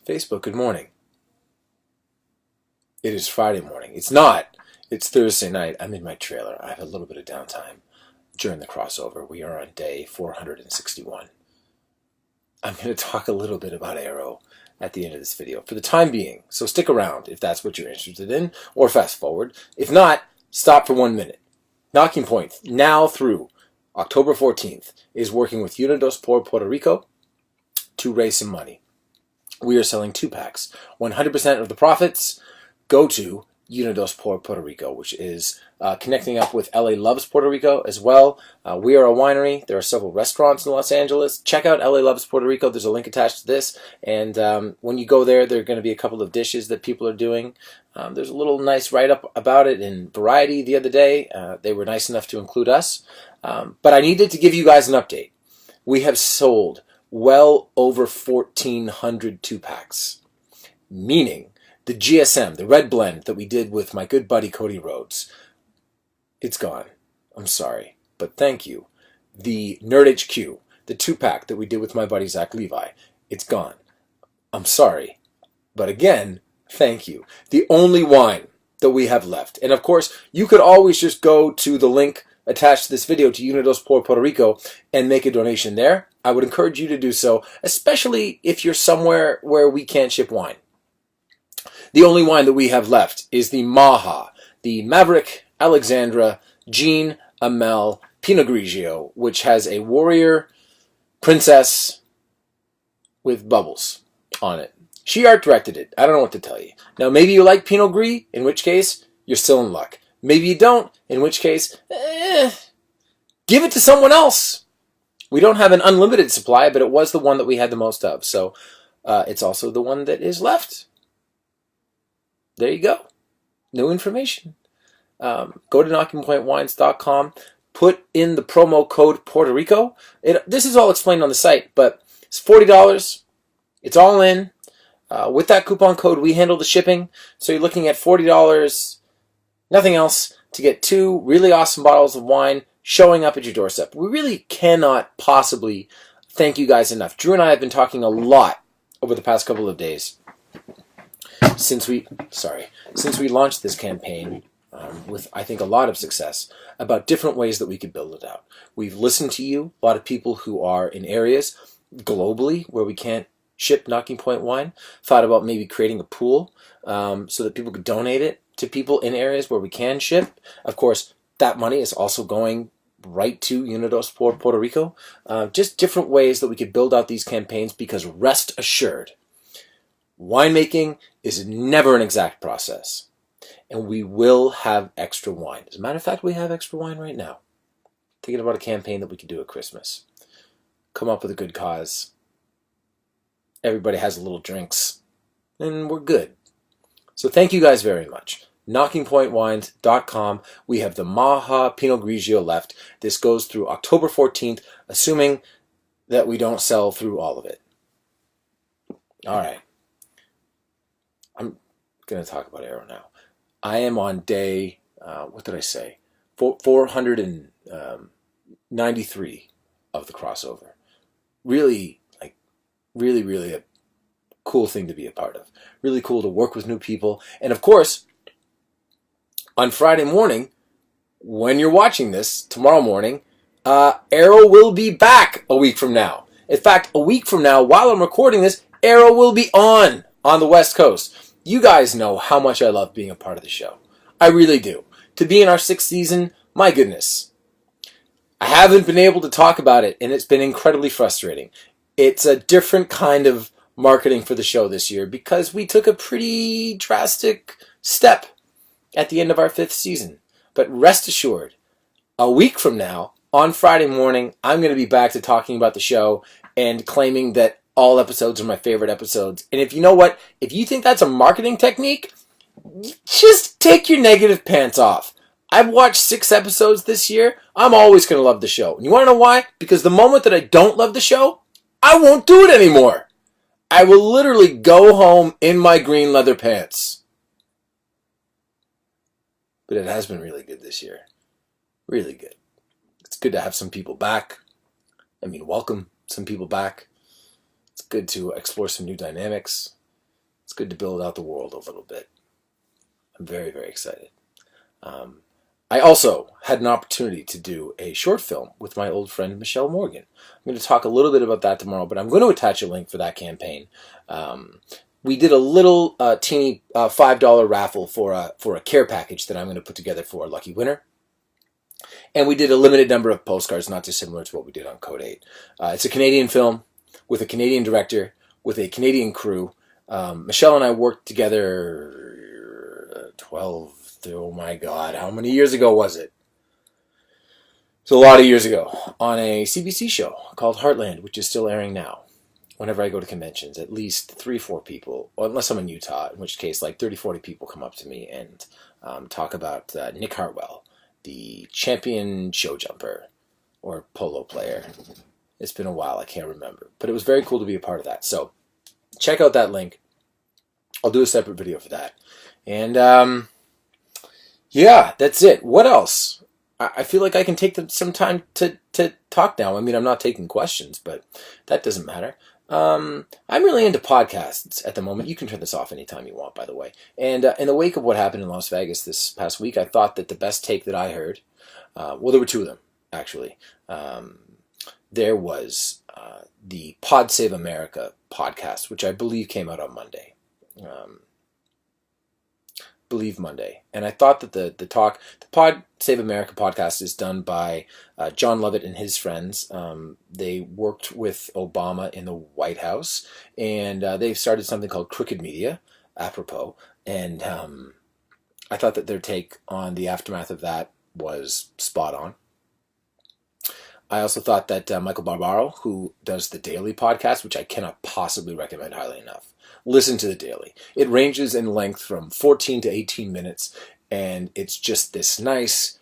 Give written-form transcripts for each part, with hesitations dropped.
Facebook, good morning. It is Friday morning. It's not. It's Thursday night. I'm in my trailer. I have a little bit of downtime during the crossover. We are on day 461. I'm going to talk a little bit about Arrow at the end of this video for the time being. So stick around if that's what you're interested in, or fast forward. If not, stop for 1 minute. Knocking Point, now through October 14th, is working with Unidos por Puerto Rico to raise some money. We are selling 2-packs. 100% of the profits go to Unidos por Puerto Rico, which is connecting up with LA Loves Puerto Rico as well. We are a winery. There are several restaurants in Los Angeles. Check out LA Loves Puerto Rico. There's a link attached to this. And when you go there are going to be a couple of dishes that people are doing. There's a little nice write-up about it in Variety the other day. They were nice enough to include us. But I needed to give you guys an update. We have sold well over 1,400 2-packs, meaning the GSM, the red blend that we did with my good buddy Cody Rhodes, it's gone. I'm sorry, but thank you. The Nerd HQ, the 2-pack that we did with my buddy Zach Levi, it's gone. I'm sorry, but again, thank you. The only wine that we have left, and of course, you could always just go to the link attached to this video to Unidos por Puerto Rico and make a donation there. I would encourage you to do so, especially if you're somewhere where we can't ship wine. The only wine that we have left is the Maha, the Maverick, Alexandra, Jean, Amell, Pinot Grigio, which has a warrior princess with bubbles on it. She art directed it. I don't know what to tell you. Now, maybe you like Pinot Gris, in which case, you're still in luck. Maybe you don't, in which case, give it to someone else. We don't have an unlimited supply, but it was the one that we had the most of. So it's also the one that is left. There you go. New information. Go to knockingpointwines.com. Put in the promo code Puerto Rico. This is all explained on the site, but it's $40. It's all in. With that coupon code, we handle the shipping. So you're looking at $40, nothing else, to get 2 really awesome bottles of wine showing up at your doorstep. We really cannot possibly thank you guys enough. Drew and I have been talking a lot over the past couple of days since we launched this campaign with, I think, a lot of success about different ways that we could build it out. We've listened to you, a lot of people who are in areas globally where we can't ship Knocking Point wine, thought about maybe creating a pool so that people could donate it to people in areas where we can ship. Of course, that money is also going right to Unidos por Puerto Rico. Just different ways that we could build out these campaigns, because rest assured, winemaking is never an exact process. And we will have extra wine. As a matter of fact, we have extra wine right now. Thinking about a campaign that we could do at Christmas. Come up with a good cause. Everybody has a little drinks. And we're good. So thank you guys very much. knockingpointwines.com. We have the Maha Pinot Grigio left. This goes through October 14th, assuming that we don't sell through all of it. All right. I'm going to talk about Arrow now. I am on day, what did I say? 493 of the crossover. Really a cool thing to be a part of. Really cool to work with new people. And of course, on Friday morning, when you're watching this, tomorrow morning, Arrow will be back a week from now. In fact, a week from now, while I'm recording this, Arrow will be on the West Coast. You guys know how much I love being a part of the show. I really do. To be in our 6th season, my goodness. I haven't been able to talk about it, and it's been incredibly frustrating. It's a different kind of marketing for the show this year because we took a pretty drastic step at the end of our 5th season. But rest assured, a week from now, on Friday morning, I'm going to be back to talking about the show and claiming that all episodes are my favorite episodes. And if you know what, if you think that's a marketing technique, just take your negative pants off. I've watched 6 episodes this year. I'm always going to love the show. And you want to know why? Because the moment that I don't love the show, I won't do it anymore. I will literally go home in my green leather pants. But it has been really good this year. Really good. It's good to have some people back. Welcome some people back. It's good to explore some new dynamics. It's good to build out the world a little bit. I'm very, very excited. I also had an opportunity to do a short film with my old friend Michelle Morgan. I'm going to talk a little bit about that tomorrow, but I'm going to attach a link for that campaign. We did a little teeny $5 raffle for a care package that I'm going to put together for a lucky winner. And we did a limited number of postcards, not dissimilar to what we did on Code 8. It's a Canadian film with a Canadian director, with a Canadian crew. Michelle and I worked together 12, oh my God, how many years ago was it? It's a lot of years ago, on a CBC show called Heartland, which is still airing now. Whenever I go to conventions, at least 3 or 4 people, or unless I'm in Utah, in which case like 30, 40 people come up to me and talk about Nick Hartwell, the champion show jumper or polo player. It's been a while, I can't remember. But it was very cool to be a part of that. So check out that link. I'll do a separate video for that. And yeah, that's it. What else? I feel like I can take some time to talk now. I mean, I'm not taking questions, but that doesn't matter. I'm really into podcasts at the moment. You can turn this off anytime you want, by the way. And in the wake of what happened in Las Vegas this past week, I thought that the best take that I heard, well, there were 2 of them, actually. There was the Pod Save America podcast, which I believe came out on Monday. Monday. And I thought that the Pod Save America podcast is done by John Lovett and his friends. They worked with Obama in the White House, and they've started something called Crooked Media, apropos. And I thought that their take on the aftermath of that was spot on. I also thought that Michael Barbaro, who does the Daily podcast, which I cannot possibly recommend highly enough, listen to the Daily. It ranges in length from 14 to 18 minutes, and it's just this nice...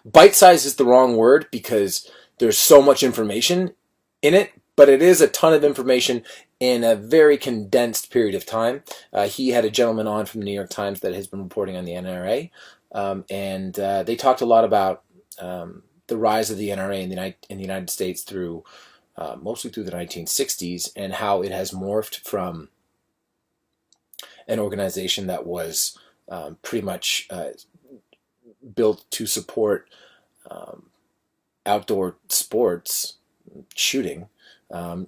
bite-size is the wrong word because there's so much information in it, but it is a ton of information in a very condensed period of time. He had a gentleman on from the New York Times that has been reporting on the NRA, and they talked a lot about the rise of the NRA in the United States through... mostly through the 1960s, and how it has morphed from an organization that was pretty much built to support outdoor sports, shooting, and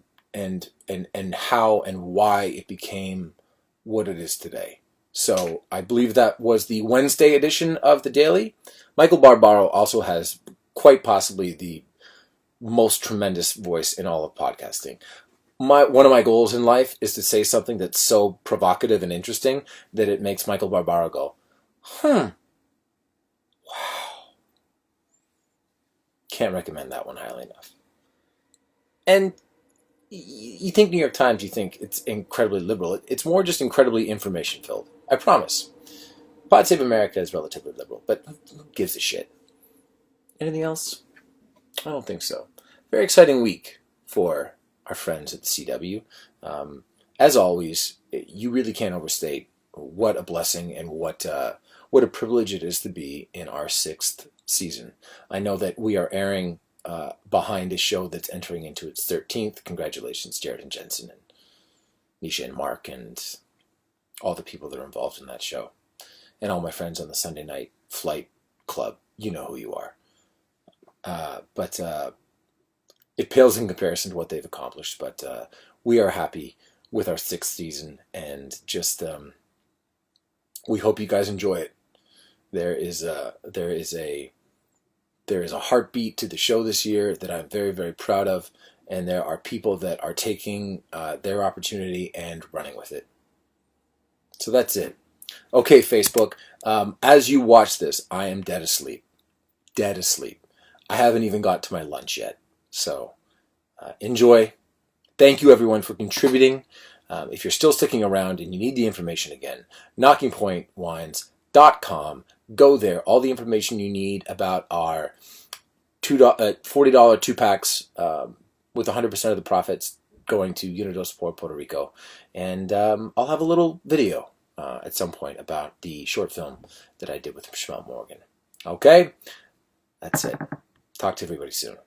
how and why it became what it is today. So I believe that was the Wednesday edition of the Daily. Michael Barbaro also has quite possibly the most tremendous voice in all of podcasting. One of my goals in life is to say something that's so provocative and interesting that it makes Michael Barbaro go, wow. Can't recommend that one highly enough. And you think New York Times, you think it's incredibly liberal. It's more just incredibly information-filled. I promise. Pod Save America is relatively liberal, but who gives a shit? Anything else? I don't think so. Very exciting week for our friends at the CW. As always, you really can't overstate what a blessing and what a privilege it is to be in our 6th season. I know that we are airing behind a show that's entering into its 13th. Congratulations, Jared and Jensen and Nisha and Mark and all the people that are involved in that show. And all my friends on the Sunday Night Flight Club. You know who you are. But it pales in comparison to what they've accomplished. But we are happy with our 6th season, and just we hope you guys enjoy it. There is a heartbeat to the show this year that I'm very, very proud of, and there are people that are taking their opportunity and running with it. So that's it. Okay, Facebook. As you watch this, I am dead asleep. Dead asleep. I haven't even got to my lunch yet. So enjoy. Thank you, everyone, for contributing. If you're still sticking around and you need the information again, knockingpointwines.com. Go there. All the information you need about our $40 2-packs with 100% of the profits going to Unidos por Puerto Rico. And I'll have a little video at some point about the short film that I did with Michelle Morgan. Okay? That's it. Talk to everybody soon.